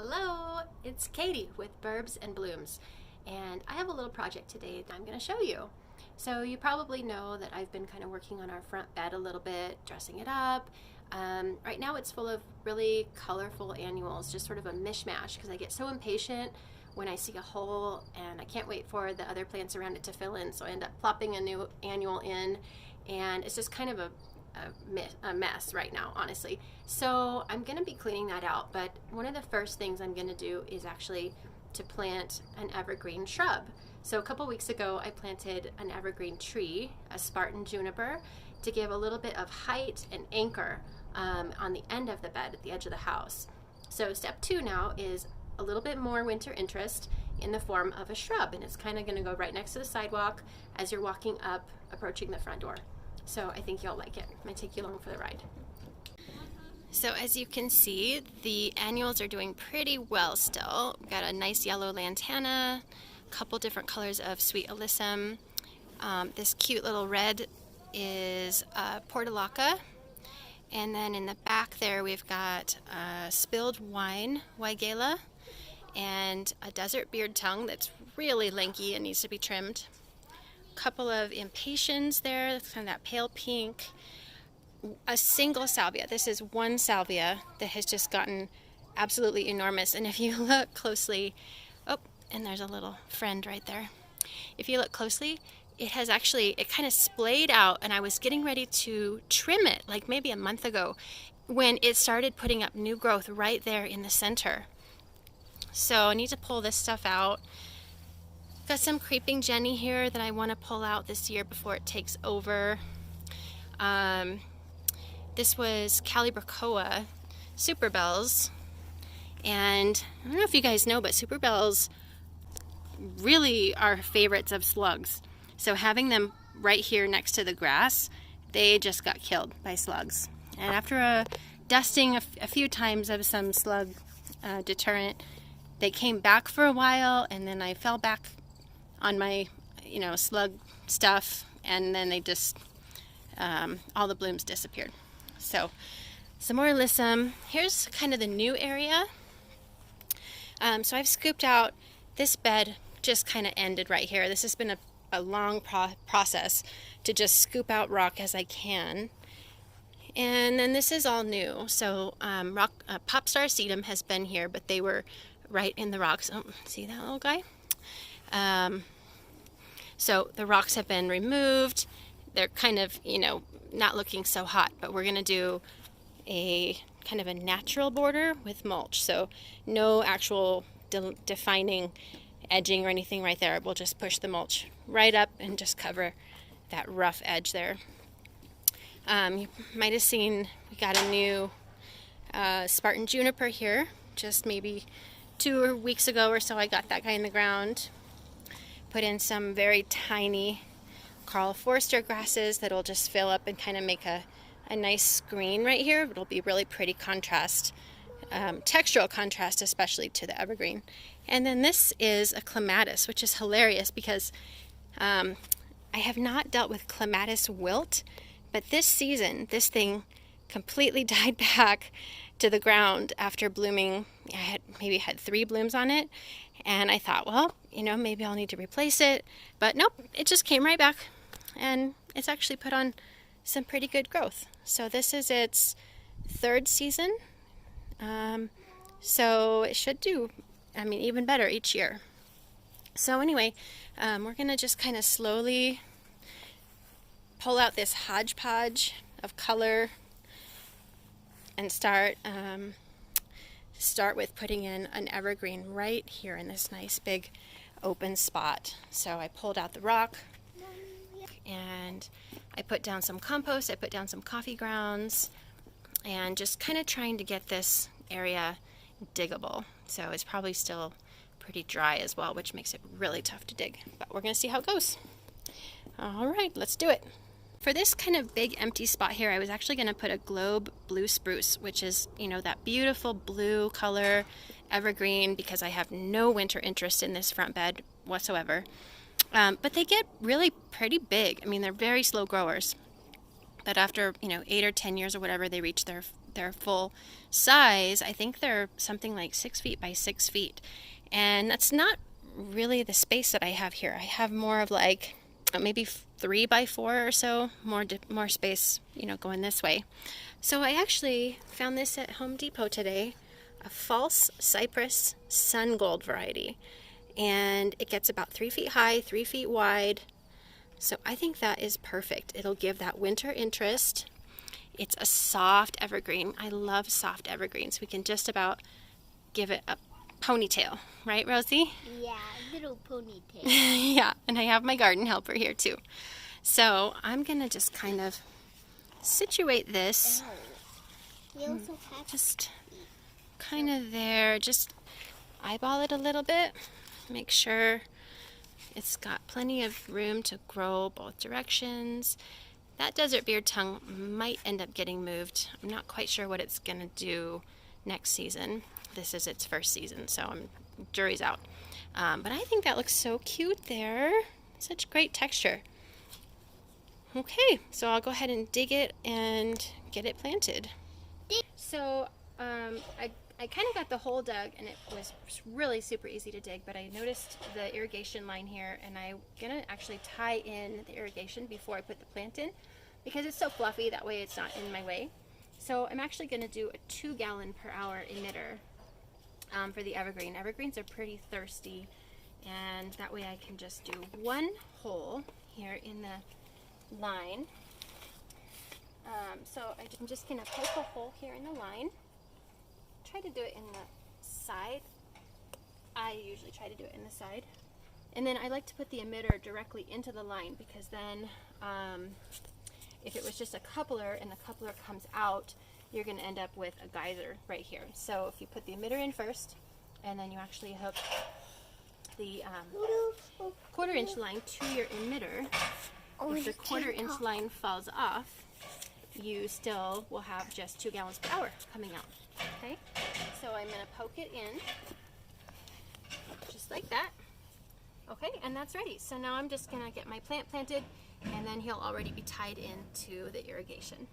Hello, it's Katie with Burbs and Blooms, and I have a little project today that I'm going to show you. So you probably know that I've been kind of working on our front bed a little bit, dressing it up. Right now it's full of really colorful annuals, just sort of a mishmash because I get so impatient when I see a hole and I can't wait for the other plants around it to fill in, so I end up plopping a new annual in, and it's just kind of a mess right now, honestly. So I'm going to be cleaning that out, but one of the first things I'm going to do is actually to plant an evergreen shrub. So a couple weeks ago I planted an evergreen tree, a Spartan juniper, to give a little bit of height and anchor on the end of the bed at the edge of the house. So step 2 now is a little bit more winter interest in the form of a shrub, and it's kind of going to go right next to the sidewalk as you're walking up, approaching the front door. So I think you'll like it. It might take you along for the ride. So as you can see, the annuals are doing pretty well still. We've got a nice yellow lantana, a couple different colors of sweet alyssum. This cute little red is portulaca. And then in the back there we've got spilled wine, weigela, and a desert beard tongue that's really lanky and needs to be trimmed. Couple of impatiens there, that's kind of that pale pink. A single salvia. This is one salvia that has just gotten absolutely enormous, and if you look closely, oh, and there's a little friend right there. If you look closely, it has actually, it kind of splayed out, and I was getting ready to trim it like maybe a month ago when it started putting up new growth right there in the center. So I need to pull this stuff out. Got some creeping Jenny here that I want to pull out this year before it takes over. This was Calibrachoa super bells, and I don't know if you guys know, but super bells really are favorites of slugs. So having them right here next to the grass, they just got killed by slugs. And after dusting a few times of some slug deterrent, they came back for a while, and then I fell back on my, slug stuff, and then they just, all the blooms disappeared. So, some more alyssum. Here's kind of the new area. So I've scooped out, this bed just kind of ended right here. This has been a long process to just scoop out rock as I can. And then this is all new. So Popstar sedum has been here, but they were right in the rocks. Oh, see that little guy? So the rocks have been removed. They're kind of, not looking so hot, but we're going to do a kind of a natural border with mulch. So no actual defining edging or anything right there. We'll just push the mulch right up and just cover that rough edge there. You might have seen we got a new Spartan juniper here, just maybe 2 weeks ago or so. I got that guy in the ground. Put in some very tiny Carl Forster grasses that'll just fill up and kind of make a nice screen right here. It'll be really pretty contrast, textural contrast, especially to the evergreen. And then this is a clematis, which is hilarious because I have not dealt with clematis wilt, but this season, this thing completely died back to the ground after blooming. I maybe had 3 blooms on it, and I thought, well, maybe I'll need to replace it, but nope, it just came right back, and it's actually put on some pretty good growth. So this is its 3rd season, so it should do, even better each year. So anyway, we're gonna just kind of slowly pull out this hodgepodge of color and start with putting in an evergreen right here in this nice big open spot. So I pulled out the rock, and I put down some compost, I put down some coffee grounds, and just kind of trying to get this area diggable. So it's probably still pretty dry as well, which makes it really tough to dig, but we're going to see how it goes. All right, let's do it. For this kind of big empty spot here, I was actually going to put a globe blue spruce, which is, that beautiful blue color evergreen, because I have no winter interest in this front bed whatsoever. But they get really pretty big. They're very slow growers. But after, 8 or 10 years or whatever, they reach their their full size, I think they're something like 6 feet by 6 feet. And that's not really the space that I have here. I have more of like maybe 3 by 4 or so, more space, going this way. So I actually found this at Home Depot today, a False Cypress Sungold variety. And it gets about 3 feet high, 3 feet wide. So I think that is perfect. It'll give that winter interest. It's a soft evergreen. I love soft evergreens. We can just about give it a ponytail, right, Rosie? Yeah, little ponytail. Yeah, and I have my garden helper here too. So I'm gonna just kind of situate this. Oh. You also have just kind of there. Just eyeball it a little bit. Make sure it's got plenty of room to grow both directions. That desert beard tongue might end up getting moved. I'm not quite sure what it's going to do next season. This is its first season, so jury's out. But I think that looks so cute there. Such great texture. Okay, so I'll go ahead and dig it and get it planted. So I kind of got the hole dug, and it was really super easy to dig, but I noticed the irrigation line here, and I'm going to actually tie in the irrigation before I put the plant in, because it's so fluffy, that way it's not in my way. So I'm actually going to do a 2 gallon per hour emitter for the evergreen. Evergreens are pretty thirsty, and that way I can just do 1 hole here in the line. So I'm just going to poke a hole here in the line. Try to do it in the side. I usually try to do it in the side. And then I like to put the emitter directly into the line, because then if it was just a coupler and the coupler comes out, you're going to end up with a geyser right here. So if you put the emitter in first, and then you actually hook the 1/4 inch line to your emitter, if the 1/4 inch line falls off, you still will have just 2 gallons per hour coming out. Okay, so I'm going to poke it in, just like that. Okay, and that's ready. So now I'm just going to get my plant planted, and then he'll already be tied into the irrigation.